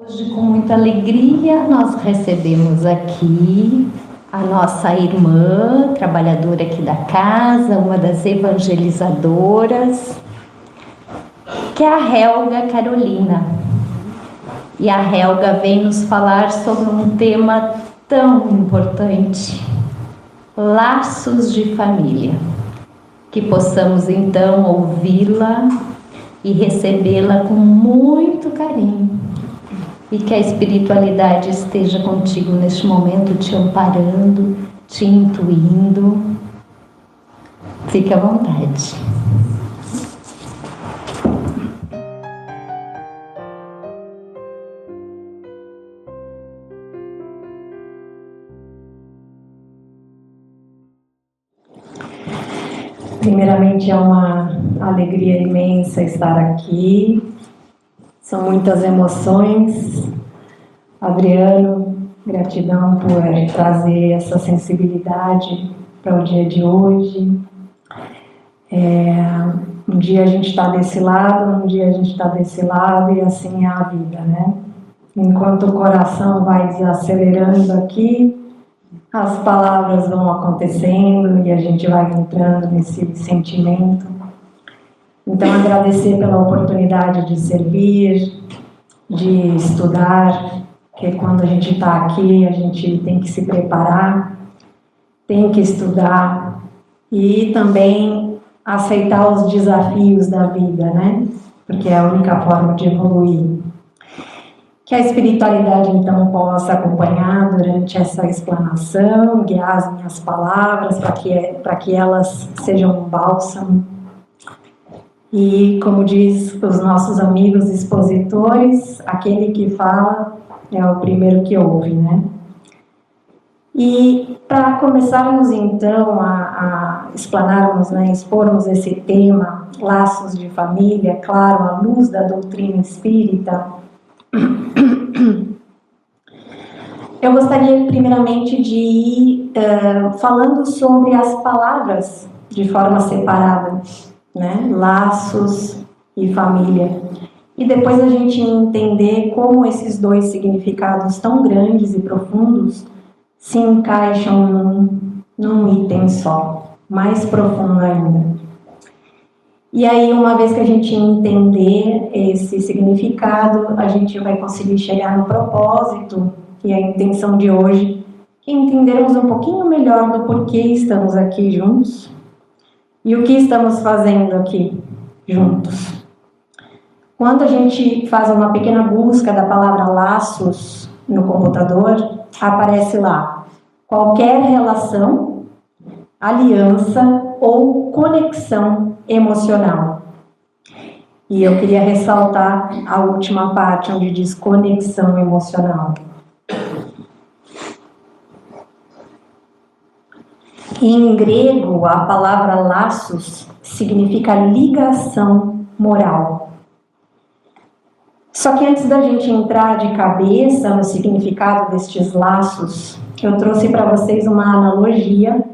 Hoje, com muita alegria, nós recebemos aqui a nossa irmã, trabalhadora aqui da casa, uma das evangelizadoras, que é a Helga Carolina. E a Helga vem nos falar sobre um tema tão importante: laços de família. Que possamos então ouvi-la e recebê-la com muito carinho. E que a espiritualidade esteja contigo neste momento, te amparando, te intuindo. Fique à vontade. Primeiramente, é uma alegria imensa estar aqui. São muitas emoções. Adriano, gratidão por trazer essa sensibilidade para o dia de hoje. Um dia a gente está desse lado, um dia a gente está desse lado, e assim é a vida, né? Enquanto o coração vai desacelerando aqui, as palavras vão acontecendo e a gente vai entrando nesse sentimento. Então, agradecer pela oportunidade de servir, de estudar, que quando a gente está aqui, a gente tem que se preparar, tem que estudar e também aceitar os desafios da vida, né? Porque é a única forma de evoluir. Que a espiritualidade, então, possa acompanhar durante essa explanação, guiar as minhas palavras para que elas sejam um bálsamo. E, como diz os nossos amigos expositores, aquele que fala é o primeiro que ouve, né? E para começarmos, então, a explanarmos, né, expormos esse tema, laços de família, claro, à luz da doutrina espírita, eu gostaria, primeiramente, de ir falando sobre as palavras de forma separada, né? Laços e família. E depois a gente entender como esses dois significados tão grandes e profundos se encaixam num item só, mais profundo ainda. E aí, uma vez que a gente entender esse significado, a gente vai conseguir chegar no propósito, que é a intenção de hoje, que é entendermos um pouquinho melhor do porquê estamos aqui juntos e o que estamos fazendo aqui juntos. Quando a gente faz uma pequena busca da palavra laços no computador, aparece lá qualquer relação, aliança ou conexão emocional. E eu queria ressaltar a última parte, onde diz conexão emocional. Em grego, a palavra laços significa ligação moral. Só que antes da gente entrar de cabeça no significado destes laços, eu trouxe para vocês uma analogia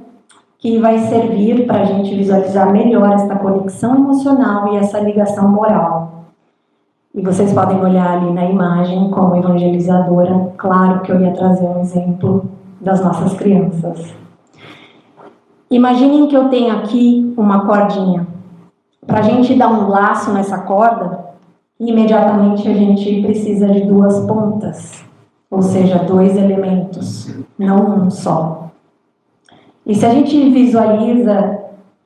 que vai servir para a gente visualizar melhor essa conexão emocional e essa ligação moral. E vocês podem olhar ali na imagem, como evangelizadora, claro que eu ia trazer um exemplo das nossas crianças. Imaginem que eu tenho aqui uma cordinha. Para a gente dar um laço nessa corda, imediatamente a gente precisa de duas pontas, ou seja, dois elementos, não um só. E se a gente visualiza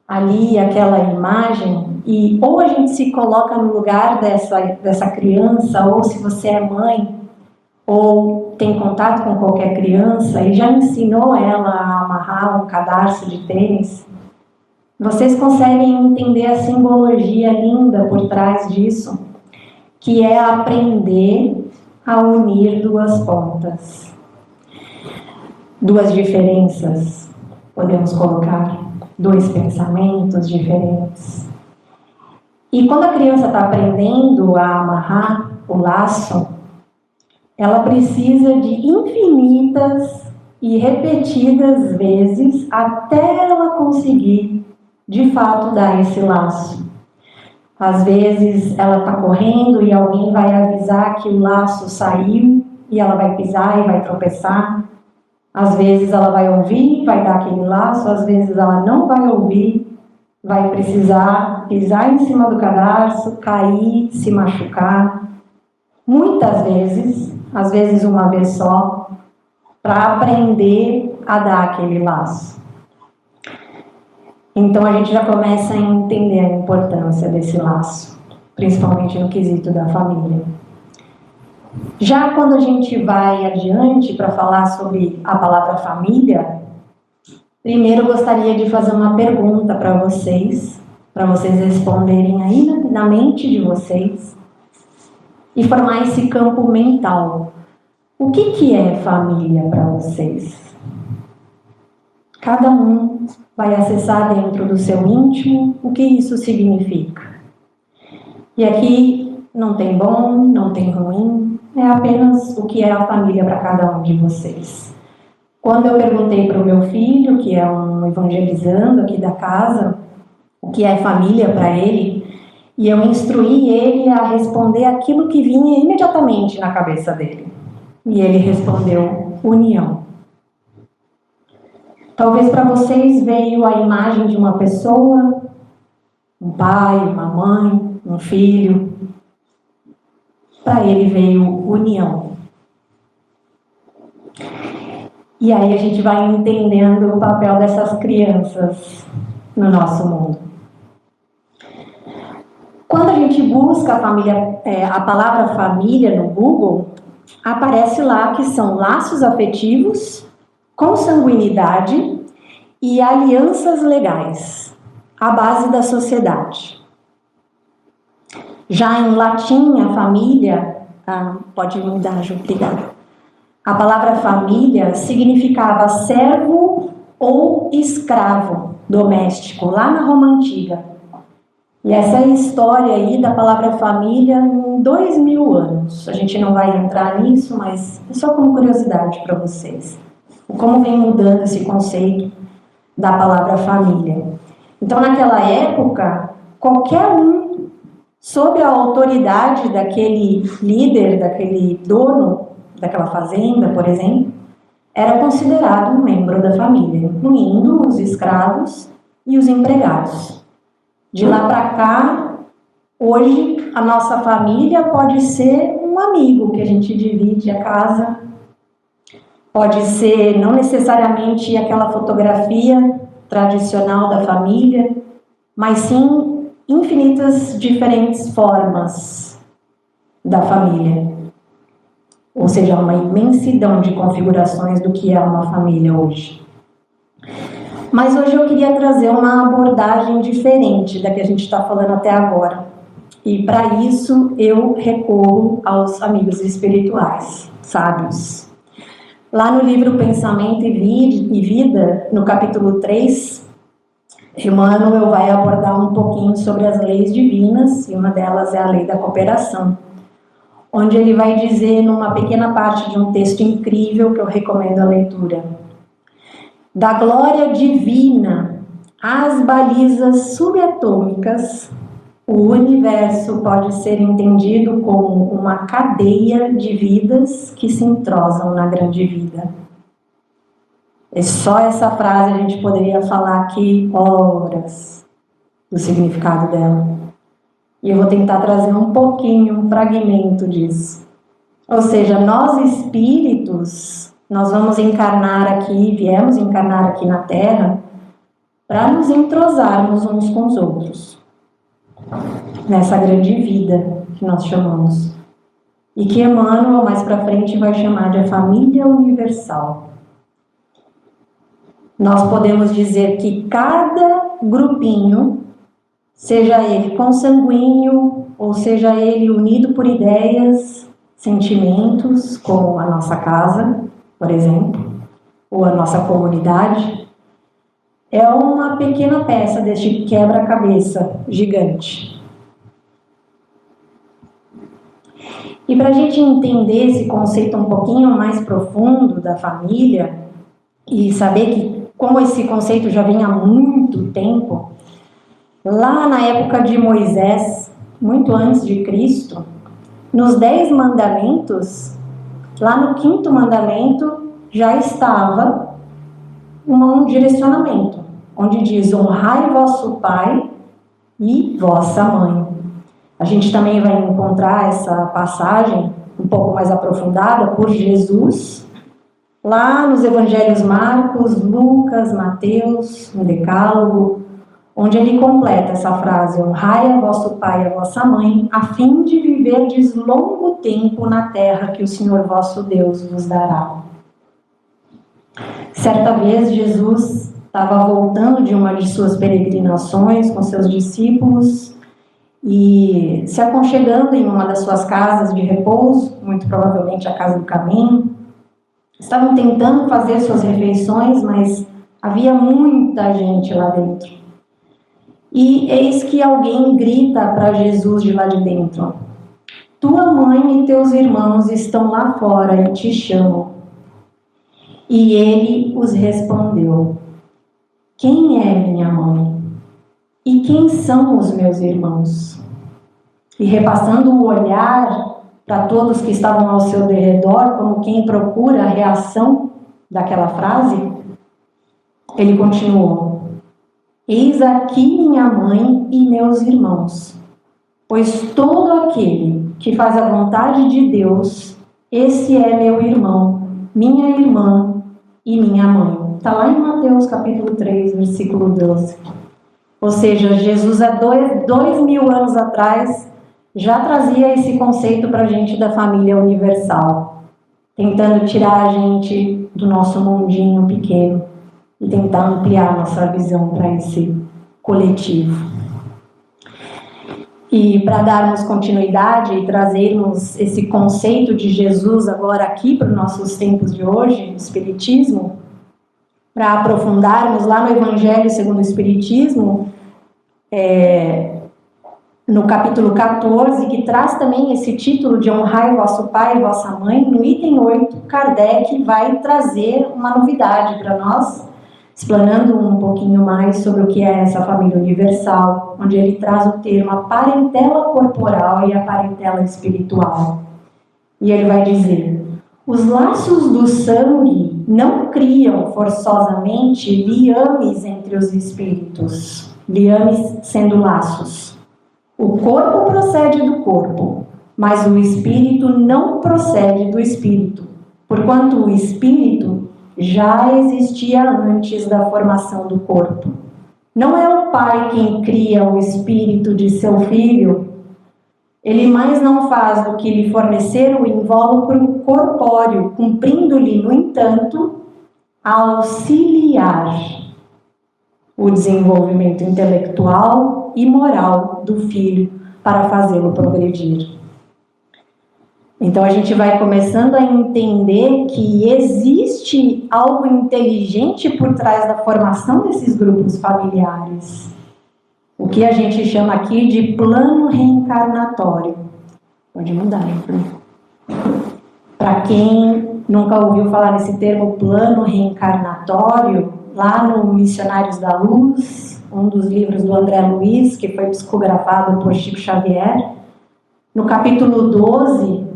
ali aquela imagem, e ou a gente se coloca no lugar dessa criança, ou se você é mãe, ou tem contato com qualquer criança e já ensinou ela a amarrar um cadarço de tênis, vocês conseguem entender a simbologia linda por trás disso, que é aprender a unir duas pontas. Duas diferenças, podemos colocar, dois pensamentos diferentes. E quando a criança está aprendendo a amarrar o laço, ela precisa de infinitas e repetidas vezes até ela conseguir, de fato, dar esse laço. Às vezes ela está correndo e alguém vai avisar que o laço saiu e ela vai pisar e vai tropeçar. Às vezes ela vai ouvir, vai dar aquele laço, às vezes ela não vai ouvir, vai precisar pisar em cima do cadarço, cair, se machucar. Muitas vezes, às vezes uma vez só, para aprender a dar aquele laço. Então a gente já começa a entender a importância desse laço, principalmente no quesito da família. Já quando a gente vai adiante para falar sobre a palavra família, primeiro eu gostaria de fazer uma pergunta para vocês responderem aí na mente de vocês e formar esse campo mental. O que é família para vocês? Cada um vai acessar dentro do seu íntimo o que isso significa. E aqui não tem bom, não tem ruim, é apenas o que é a família para cada um de vocês. Quando eu perguntei para o meu filho, que é um evangelizando aqui da casa, o que é família para ele, e eu instruí ele a responder aquilo que vinha imediatamente na cabeça dele. E ele respondeu: união. Talvez para vocês veio a imagem de uma pessoa, um pai, uma mãe, um filho. Para ele veio união. E aí a gente vai entendendo o papel dessas crianças no nosso mundo. Quando a gente busca a palavra família no Google, aparece lá que são laços afetivos, consanguinidade e alianças legais, a base da sociedade. Já em latim, a família, pode mudar, Ju, obrigada. A palavra família significava servo ou escravo doméstico, lá na Roma Antiga. E essa é a história aí da palavra família em 2000 anos. A gente não vai entrar nisso, mas é só como curiosidade para vocês. Como vem mudando esse conceito da palavra família. Então, naquela época, qualquer um, sob a autoridade daquele líder, daquele dono daquela fazenda, por exemplo, era considerado um membro da família, incluindo os escravos e os empregados. De lá para cá, hoje, a nossa família pode ser um amigo que a gente divide a casa. Pode ser não necessariamente aquela fotografia tradicional da família, mas sim infinitas diferentes formas da família. Ou seja, uma imensidão de configurações do que é uma família hoje. Mas hoje eu queria trazer uma abordagem diferente da que a gente está falando até agora. E para isso eu recorro aos amigos espirituais, sábios. Lá no livro Pensamento e Vida, no capítulo 3, Emmanuel vai abordar um pouquinho sobre as leis divinas, e uma delas é a lei da cooperação, onde ele vai dizer, numa pequena parte de um texto incrível que eu recomendo a leitura: da glória divina às balizas subatômicas, o universo pode ser entendido como uma cadeia de vidas que se entrosam na grande vida. E só essa frase a gente poderia falar aqui horas do significado dela. E eu vou tentar trazer um pouquinho, um fragmento disso. Ou seja, nós espíritos, nós vamos encarnar aqui, viemos encarnar aqui na Terra para nos entrosarmos uns com os outros. Nessa grande vida que nós chamamos. E que Emmanuel, mais para frente, vai chamar de a família universal. Nós podemos dizer que cada grupinho, seja ele consanguíneo, ou seja ele unido por ideias, sentimentos, como a nossa casa, por exemplo, ou a nossa comunidade, é uma pequena peça deste quebra-cabeça gigante. E para a gente entender esse conceito um pouquinho mais profundo da família, e saber que como esse conceito já vem há muito tempo, Lá na época de Moisés, muito antes de Cristo, nos 10 mandamentos, lá no 5º mandamento já estava um direcionamento, onde diz: honrai vosso pai e vossa mãe. A gente também vai encontrar essa passagem um pouco mais aprofundada por Jesus, lá nos evangelhos Marcos, Lucas, Mateus, no Decálogo, onde ele completa essa frase: honrai a vosso pai e a vossa mãe, a fim de viverdes longo tempo na terra que o Senhor vosso Deus vos dará. Certa vez, Jesus estava voltando de uma de suas peregrinações com seus discípulos e se aconchegando em uma das suas casas de repouso, muito provavelmente a casa do caminho. Estavam tentando fazer suas refeições, mas havia muita gente lá dentro. E eis que alguém grita para Jesus de lá de dentro: tua mãe e teus irmãos estão lá fora e te chamam. E ele os respondeu: quem é minha mãe? E quem são os meus irmãos? E repassando o olhar para todos que estavam ao seu derredor, como quem procura a reação daquela frase, ele continuou: eis aqui minha mãe e meus irmãos, pois todo aquele que faz a vontade de Deus, esse é meu irmão, minha irmã e minha mãe. Está lá em Mateus capítulo 3, versículo 12. Ou seja, Jesus há 2000 anos atrás já trazia esse conceito para a gente da família universal, tentando tirar a gente do nosso mundinho pequeno e tentar ampliar nossa visão para esse coletivo. E para darmos continuidade e trazermos esse conceito de Jesus agora aqui para os nossos tempos de hoje, no Espiritismo, para aprofundarmos lá no Evangelho segundo o Espiritismo, no capítulo 14, que traz também esse título de honrai vosso pai e vossa mãe, no item 8, Kardec vai trazer uma novidade para nós, explanando um pouquinho mais sobre o que é essa família universal, onde ele traz o termo a parentela corporal e a parentela espiritual. E ele vai dizer: os laços do sangue não criam forçosamente liames entre os espíritos, liames sendo laços. O corpo procede do corpo, mas o espírito não procede do espírito, porquanto o espírito já existia antes da formação do corpo. Não é o pai quem cria o espírito de seu filho, ele mais não faz do que lhe fornecer o invólucro corpóreo, cumprindo-lhe, no entanto, auxiliar o desenvolvimento intelectual e moral do filho para fazê-lo progredir. Então a gente vai começando a entender que existe algo inteligente por trás da formação desses grupos familiares. O que a gente chama aqui de plano reencarnatório. Pode mudar, hein? Para quem nunca ouviu falar nesse termo plano reencarnatório, lá no Missionários da Luz, um dos livros do André Luiz, que foi psicografado por Chico Xavier, no capítulo 12,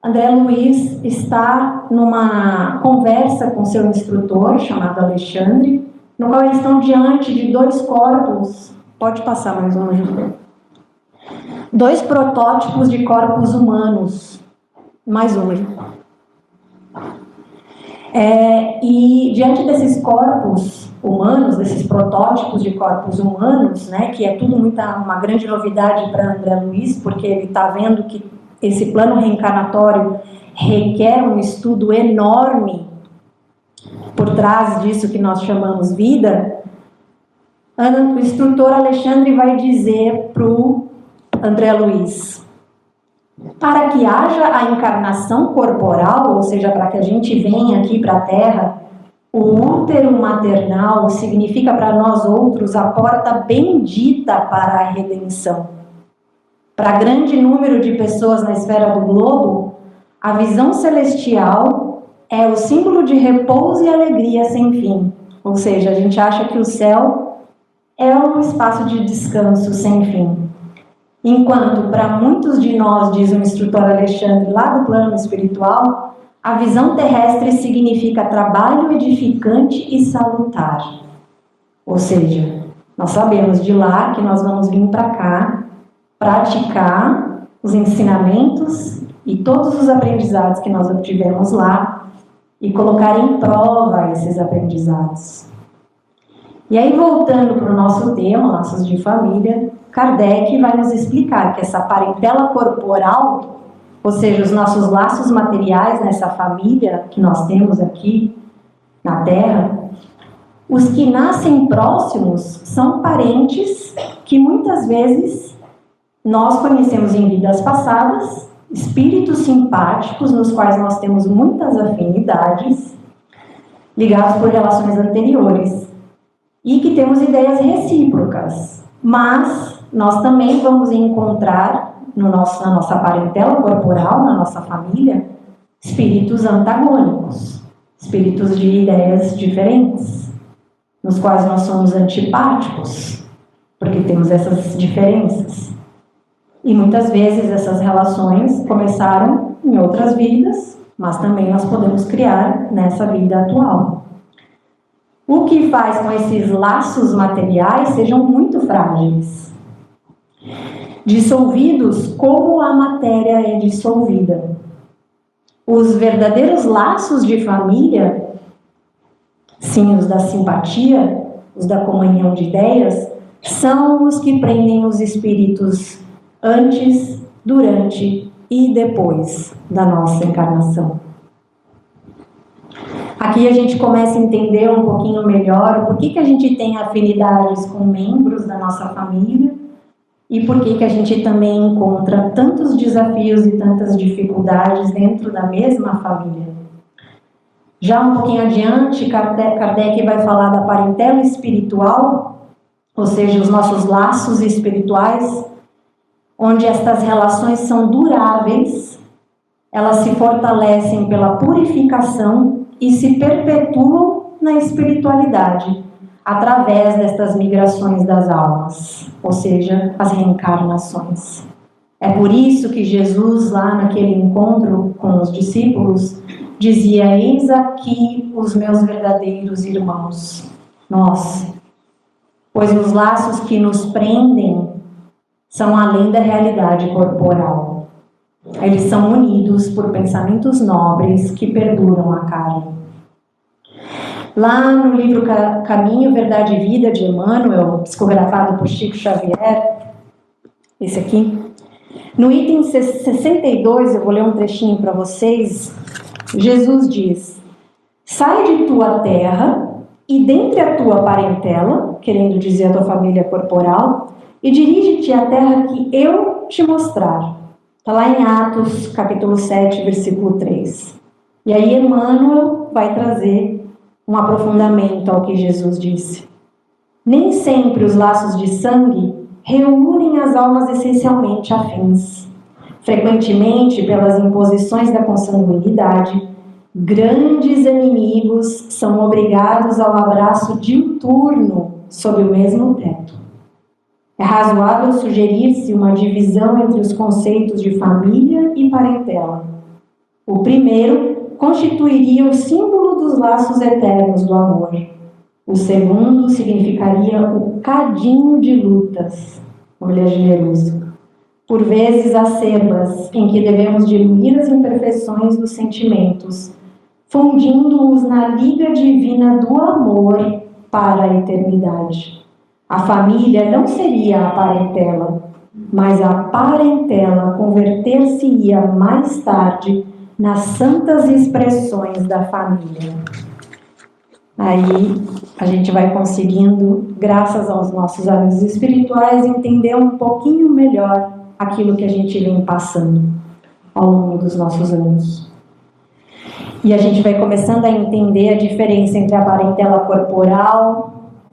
André Luiz está numa conversa com seu instrutor, chamado Alexandre, no qual eles estão diante de dois corpos. Pode passar mais um, Ju. Dois protótipos de corpos humanos. Mais um, Ju. E diante desses corpos humanos, desses protótipos de corpos humanos, né, que é tudo uma grande novidade para André Luiz, porque ele está vendo que esse plano reencarnatório requer um estudo enorme por trás disso que nós chamamos vida. O instrutor Alexandre vai dizer para o André Luiz: para que haja a encarnação corporal, ou seja, para que a gente venha aqui para a Terra, o útero maternal significa para nós outros a porta bendita para a redenção. Para grande número de pessoas na esfera do globo, a visão celestial é o símbolo de repouso e alegria sem fim. Ou seja, a gente acha que o céu é um espaço de descanso sem fim. Enquanto para muitos de nós, diz o instrutor Alexandre, lá do plano espiritual, a visão terrestre significa trabalho edificante e salutar. Ou seja, nós sabemos de lá que nós vamos vir para cá praticar os ensinamentos e todos os aprendizados que nós obtivemos lá e colocar em prova esses aprendizados. E aí, voltando para o nosso tema, laços de família, Kardec vai nos explicar que essa parentela corporal, ou seja, os nossos laços materiais nessa família que nós temos aqui na Terra, os que nascem próximos são parentes que muitas vezes nós conhecemos em vidas passadas, espíritos simpáticos nos quais nós temos muitas afinidades, ligados por relações anteriores, e que temos ideias recíprocas, mas nós também vamos encontrar na nossa parentela corporal, na nossa família, espíritos antagônicos, espíritos de ideias diferentes, nos quais nós somos antipáticos, porque temos essas diferenças. E muitas vezes essas relações começaram em outras vidas, mas também nós podemos criar nessa vida atual. O que faz com esses laços materiais sejam muito frágeis, dissolvidos como a matéria é dissolvida. Os verdadeiros laços de família, sim, os da simpatia, os da comunhão de ideias, são os que prendem os espíritos antes, durante e depois da nossa encarnação. Aqui a gente começa a entender um pouquinho melhor por que a gente tem afinidades com membros da nossa família e por que a gente também encontra tantos desafios e tantas dificuldades dentro da mesma família. Já um pouquinho adiante, Kardec vai falar da parentela espiritual, ou seja, os nossos laços espirituais, onde estas relações são duráveis, elas se fortalecem pela purificação e se perpetuam na espiritualidade, através destas migrações das almas, ou seja, as reencarnações. É por isso que Jesus, lá naquele encontro com os discípulos, dizia: eis aqui os meus verdadeiros irmãos, nós. Pois os laços que nos prendem são além da realidade corporal. Eles são unidos por pensamentos nobres que perduram a carne. Lá no livro Caminho, Verdade e Vida, de Emmanuel, psicografado por Chico Xavier, esse aqui, no item 62, eu vou ler um trechinho para vocês. Jesus diz: sai de tua terra e dentre a tua parentela, querendo dizer a tua família corporal, e dirige-te à terra que eu te mostrar. Está lá em Atos, capítulo 7, versículo 3. E aí Emmanuel vai trazer um aprofundamento ao que Jesus disse. Nem sempre os laços de sangue reúnem as almas essencialmente afins. Frequentemente, pelas imposições da consanguinidade, grandes inimigos são obrigados ao abraço diuturno sob o mesmo teto. É razoável sugerir-se uma divisão entre os conceitos de família e parentela. O primeiro constituiria o símbolo dos laços eternos do amor. O segundo significaria o cadinho de lutas, olha generoso, por vezes acerbas, em que devemos diluir as imperfeições dos sentimentos, fundindo-os na liga divina do amor para a eternidade. A família não seria a parentela, mas a parentela converter-se-ia mais tarde nas santas expressões da família. Aí a gente vai conseguindo, graças aos nossos amigos espirituais, entender um pouquinho melhor aquilo que a gente vem passando ao longo dos nossos anos. E a gente vai começando a entender a diferença entre a parentela corporal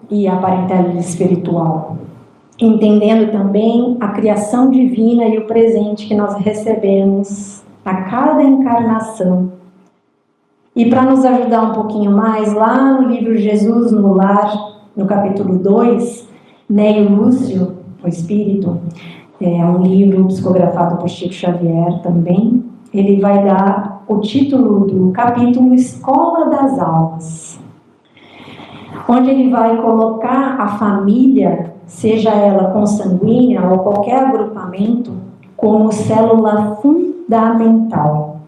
e a parentela espiritual, entendendo também a criação divina e o presente que nós recebemos a cada encarnação. E para nos ajudar um pouquinho mais, lá no livro Jesus no Lar, no capítulo 2, Neio Lúcio, o Espírito, é um livro psicografado por Chico Xavier também. Ele vai dar o título do capítulo Escola das Almas, onde ele vai colocar a família, seja ela consanguínea ou qualquer agrupamento, como célula fundamental.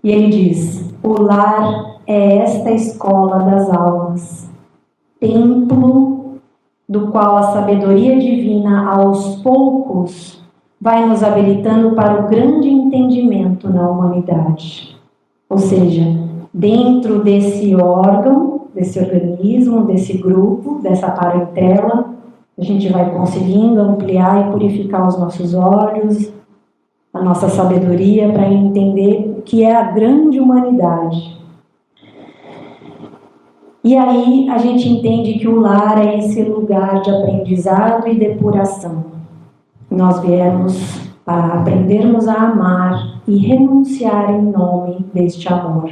E ele diz: o lar é esta escola das almas, templo do qual a sabedoria divina aos poucos vai nos habilitando para o grande entendimento na humanidade. Ou seja, dentro desse órgão, desse organismo, desse grupo, dessa parentela, a gente vai conseguindo ampliar e purificar os nossos olhos, a nossa sabedoria, para entender o que é a grande humanidade. E aí a gente entende que o lar é esse lugar de aprendizado e depuração. Nós viemos para aprendermos a amar e renunciar em nome deste amor.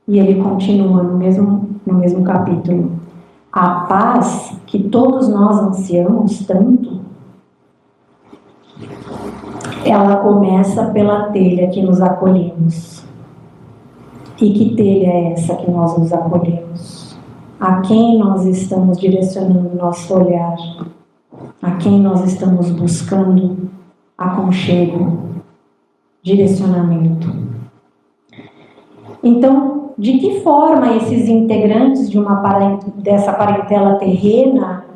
E ele continua no mesmo capítulo. A paz que todos nós ansiamos tanto, ela começa pela telha que nos acolhemos. E que telha é essa que nós nos acolhemos? A quem nós estamos direcionando nosso olhar? A quem nós estamos buscando aconchego, direcionamento? Então, de que forma esses integrantes dessa parentela terrena,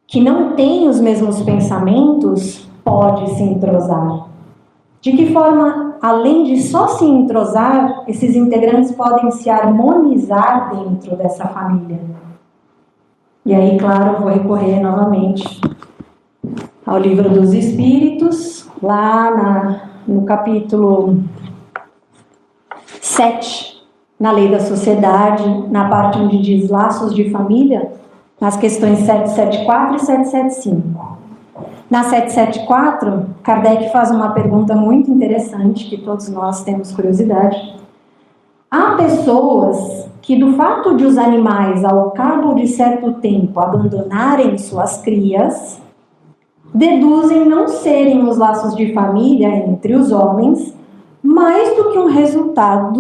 que não têm os mesmos pensamentos, pode se entrosar? De que forma, além de só se entrosar, esses integrantes podem se harmonizar dentro dessa família? E aí, claro, vou recorrer novamente ao Livro dos Espíritos, lá no capítulo 7, na Lei da Sociedade, na parte onde diz laços de família, nas questões 774 e 775. Na 774, Kardec faz uma pergunta muito interessante, que todos nós temos curiosidade. Há pessoas que, do fato de os animais, ao cabo de certo tempo, abandonarem suas crias, deduzem não serem os laços de família entre os homens, mais do que um resultado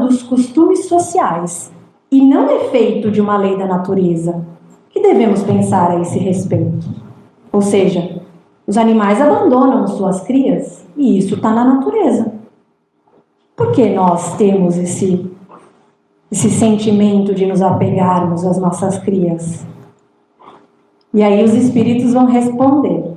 dos costumes sociais, e não efeito de uma lei da natureza. O que devemos pensar a esse respeito? Ou seja, os animais abandonam suas crias, e isso está na natureza. Por que nós temos esse sentimento de nos apegarmos às nossas crias? E aí os espíritos vão responder: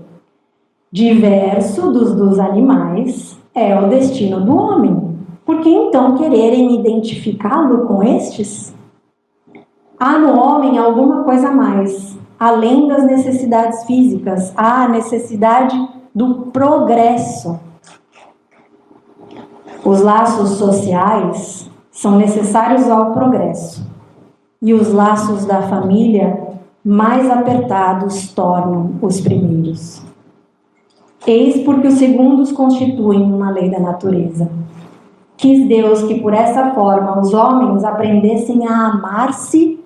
diverso dos animais é o destino do homem. Por que então quererem identificá-lo com estes? Há no homem alguma coisa a mais, além das necessidades físicas. Há a necessidade do progresso. Os laços sociais são necessários ao progresso, e os laços da família mais apertados tornam os primeiros. Eis porque os segundos constituem uma lei da natureza. Quis Deus que por essa forma os homens aprendessem a amar-se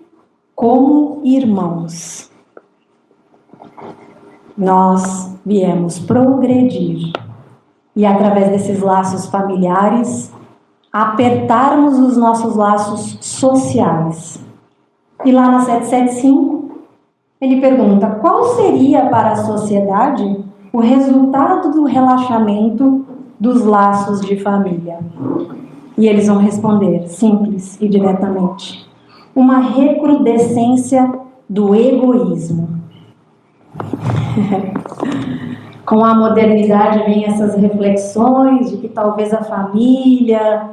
como irmãos. Nós viemos progredir e, através desses laços familiares, apertarmos os nossos laços sociais. E lá na 775, ele pergunta: qual seria para a sociedade o resultado do relaxamento dos laços de família? E eles vão responder, simples e diretamente: uma recrudescência do egoísmo. Com a modernidade vem essas reflexões de que talvez a família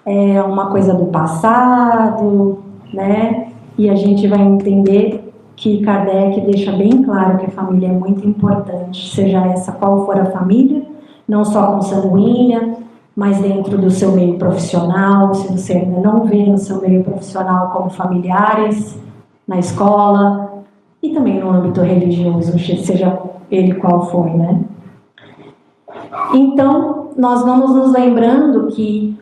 é uma coisa do passado, né? E a gente vai entender que Kardec deixa bem claro que a família é muito importante, seja essa qual for a família, não só consanguínea, mas dentro do seu meio profissional, se você ainda não vê no seu meio profissional como familiares, na escola e também no âmbito religioso, seja ele qual for, né? Então, nós vamos nos lembrando que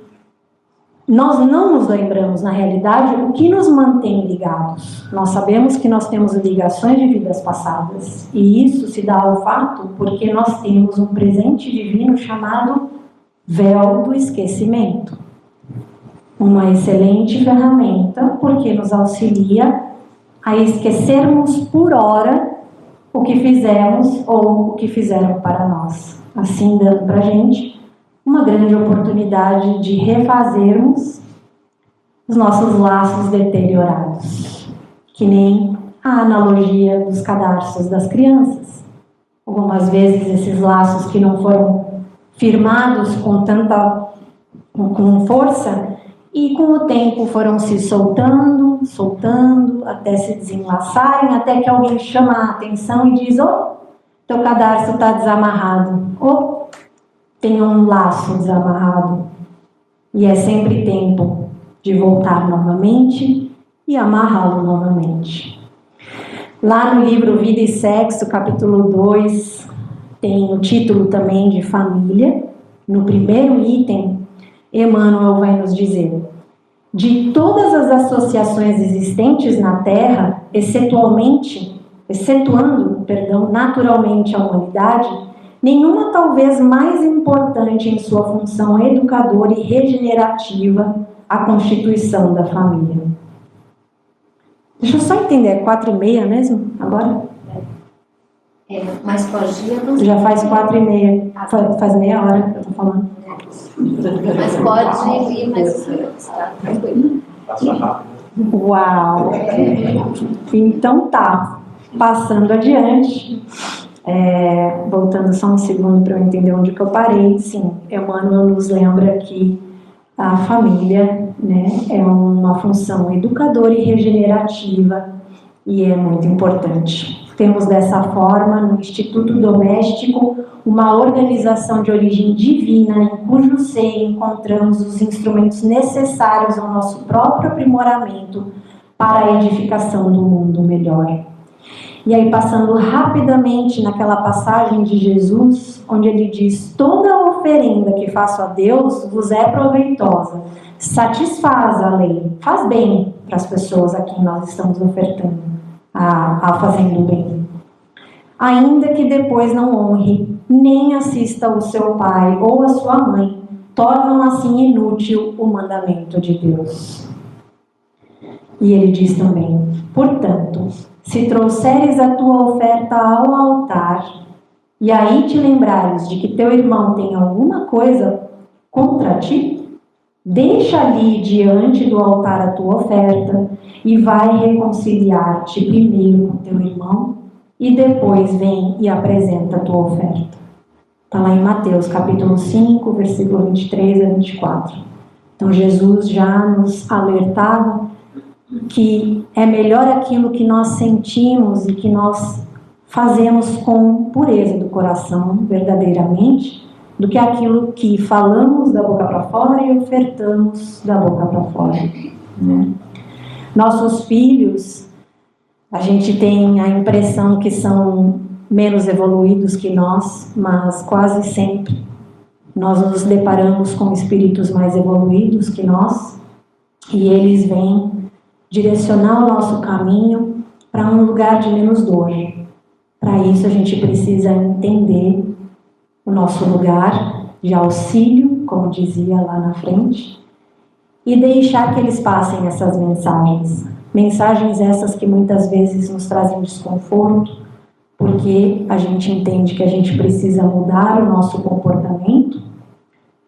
nós não nos lembramos, na realidade, o que nos mantém ligados. Nós sabemos que nós temos ligações de vidas passadas, e isso se dá ao fato porque nós temos um presente divino chamado véu do esquecimento. Uma excelente ferramenta, porque nos auxilia a esquecermos por hora o que fizemos ou o que fizeram para nós. Assim, dando para a gente uma grande oportunidade de refazermos os nossos laços deteriorados, que nem a analogia dos cadarços das crianças. Algumas vezes esses laços que não foram firmados com força, e com o tempo foram se soltando, até se desenlaçarem, até que alguém chama a atenção e diz: "Oh, teu cadarço está desamarrado. Oh, tem um laço desamarrado." E é sempre tempo de voltar novamente e amarrá-lo novamente. Lá no livro Vida e Sexo, capítulo 2, tem o título também de família. No primeiro item, Emmanuel vai nos dizer: de todas as associações existentes na Terra, excetuando naturalmente a humanidade, nenhuma talvez mais importante em sua função educadora e regenerativa, a constituição da família. Deixa eu só entender, é 4h30 mesmo? Agora? Mas pode ir. Já faz 4h30, faz meia hora que eu estou falando. Mas pode ir mais tá? Tranquilo. Uau! Então tá, passando adiante, voltando só um segundo para eu entender onde que eu parei. Sim, Emmanuel nos lembra que a família, né, é uma função educadora e regenerativa e é muito importante. Temos dessa forma, no Instituto Doméstico, uma organização de origem divina, em cujo seio encontramos os instrumentos necessários ao nosso próprio aprimoramento para a edificação do mundo melhor. E aí, passando rapidamente naquela passagem de Jesus, onde ele diz: toda oferenda que faço a Deus vos é proveitosa, satisfaz a lei, faz bem para as pessoas a quem nós estamos ofertando, a fazendo bem. Ainda que depois não honre, nem assista o seu pai ou a sua mãe, tornam assim inútil o mandamento de Deus. E ele diz também: portanto, se trouxeres a tua oferta ao altar, e aí te lembrares de que teu irmão tem alguma coisa contra ti, deixa ali diante do altar a tua oferta, e vai reconciliar-te primeiro com teu irmão, e depois vem e apresenta a tua oferta. Está lá em Mateus, capítulo 5, versículo 23 a 24. Então, Jesus já nos alertava que é melhor aquilo que nós sentimos e que nós fazemos com pureza do coração, verdadeiramente, do que aquilo que falamos da boca para fora e ofertamos da boca para fora, né? Nossos filhos, a gente tem a impressão que são menos evoluídos que nós, mas quase sempre nós nos deparamos com espíritos mais evoluídos que nós, e eles vêm direcionar o nosso caminho para um lugar de menos dor. Para isso a gente precisa entender o nosso lugar de auxílio, como dizia lá na frente, e deixar que eles passem essas mensagens. Mensagens essas que muitas vezes nos trazem desconforto, porque a gente entende que a gente precisa mudar o nosso comportamento.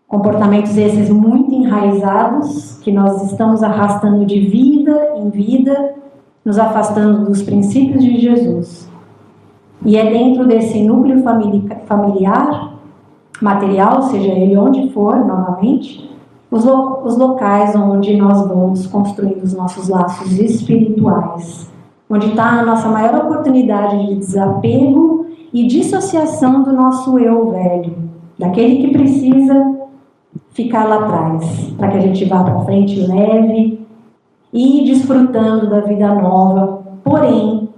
Comportamentos esses muito enraizados, que nós estamos arrastando de vida em vida, nos afastando dos princípios de Jesus. E é dentro desse núcleo familiar, material, seja ele onde for, novamente, os locais onde nós vamos construindo os nossos laços espirituais, onde está a nossa maior oportunidade de desapego e dissociação do nosso eu velho, daquele que precisa ficar lá atrás, para que a gente vá para frente leve e desfrutando da vida nova, porém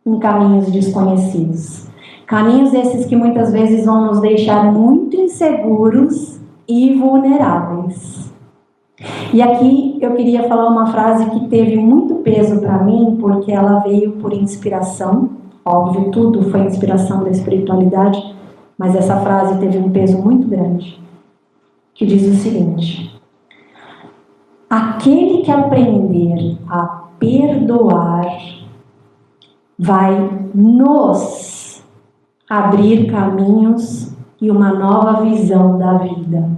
em caminhos desconhecidos. Caminhos esses que muitas vezes vão nos deixar muito inseguros e vulneráveis. E aqui eu queria falar uma frase que teve muito peso para mim, porque ela veio por inspiração. Óbvio, tudo foi inspiração da espiritualidade, mas essa frase teve um peso muito grande, que diz o seguinte: aquele que aprender a perdoar vai nos abrir caminhos e uma nova visão da vida.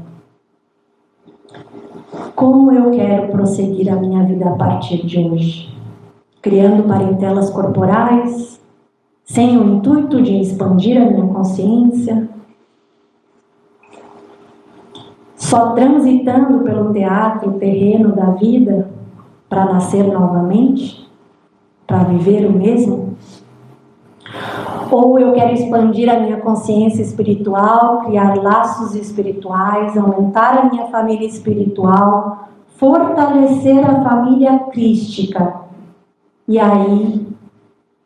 Como eu quero prosseguir a minha vida a partir de hoje? Criando parentelas corporais, sem o intuito de expandir a minha consciência? Só transitando pelo teatro terreno da vida para nascer novamente? Para viver o mesmo? Ou eu quero expandir a minha consciência espiritual, criar laços espirituais, aumentar a minha família espiritual, fortalecer a família crística e aí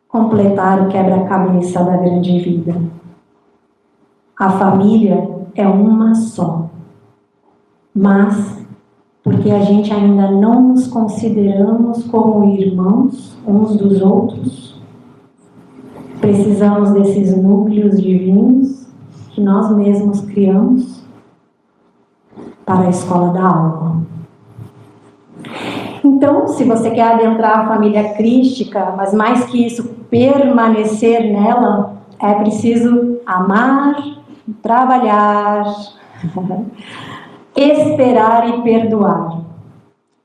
completar o quebra-cabeça da grande vida? A família é uma só, mas porque a gente ainda não nos consideramos como irmãos uns dos outros, precisamos desses núcleos divinos que nós mesmos criamos para a escola da alma. Então, se você quer adentrar a família crística, mas mais que isso, permanecer nela, é preciso amar, trabalhar, esperar e perdoar.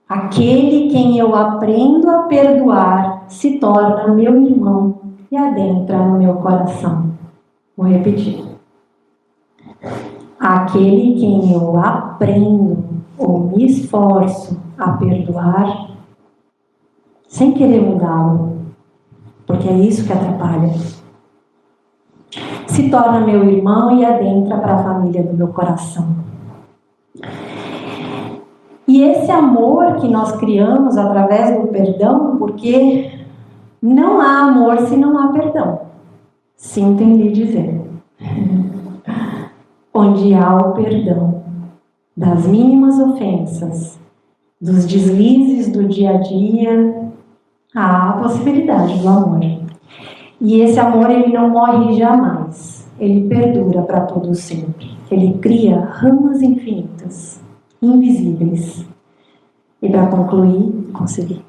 Aquele quem eu aprendo a perdoar se torna meu irmão e adentra no meu coração. Vou repetir. Aquele quem eu aprendo ou me esforço a perdoar, sem querer mudá-lo, porque é isso que atrapalha, se torna meu irmão e adentra para a família do meu coração. E esse amor que nós criamos através do perdão, porque não há amor se não há perdão. Sinto-me lhe dizer. Onde há o perdão das mínimas ofensas, dos deslizes do dia a dia, há a possibilidade do amor. E esse amor, ele não morre jamais. Ele perdura para todo sempre. Ele cria ramas infinitas, invisíveis. E para concluir, consegui.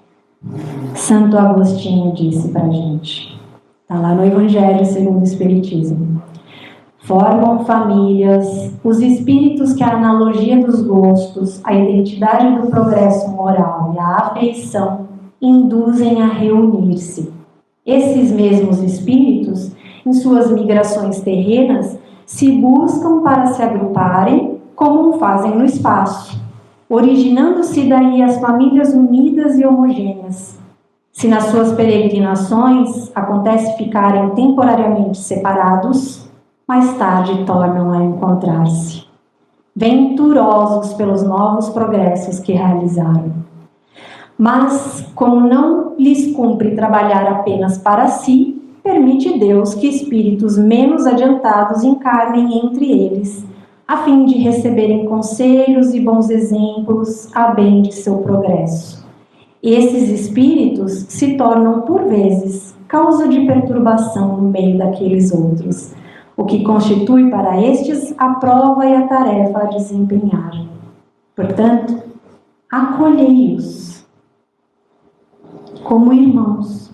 Santo Agostinho disse para a gente, está lá no Evangelho segundo o Espiritismo: formam famílias os espíritos que a analogia dos gostos, a identidade do progresso moral e a afeição induzem a reunir-se. Esses mesmos espíritos, em suas migrações terrenas, se buscam para se agruparem como fazem no espaço, originando-se daí as famílias unidas e homogêneas. Se nas suas peregrinações acontece ficarem temporariamente separados, mais tarde tornam a encontrar-se, venturosos pelos novos progressos que realizaram. Mas, como não lhes cumpre trabalhar apenas para si, permite Deus que espíritos menos adiantados encarnem entre eles, a fim de receberem conselhos e bons exemplos a bem de seu progresso. Esses espíritos se tornam, por vezes, causa de perturbação no meio daqueles outros, o que constitui para estes a prova e a tarefa a desempenhar. Portanto, acolhei-os como irmãos,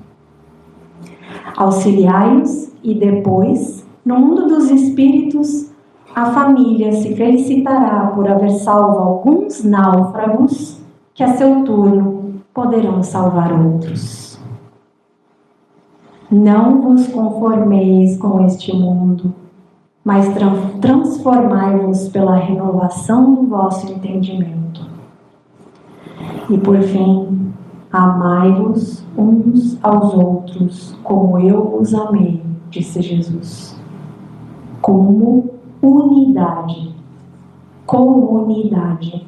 auxiliai-os e depois, no mundo dos espíritos, a família se felicitará por haver salvo alguns náufragos que a seu turno poderão salvar outros. Não vos conformeis com este mundo, mas transformai-vos pela renovação do vosso entendimento. E por fim, amai-vos uns aos outros como eu vos amei, disse Jesus. Como unidade. Comunidade.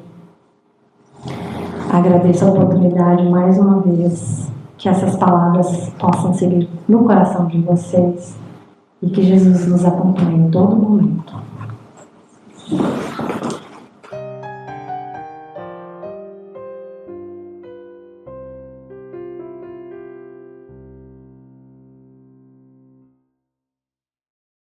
Agradeço a oportunidade mais uma vez, que essas palavras possam seguir no coração de vocês e que Jesus nos acompanhe em todo momento.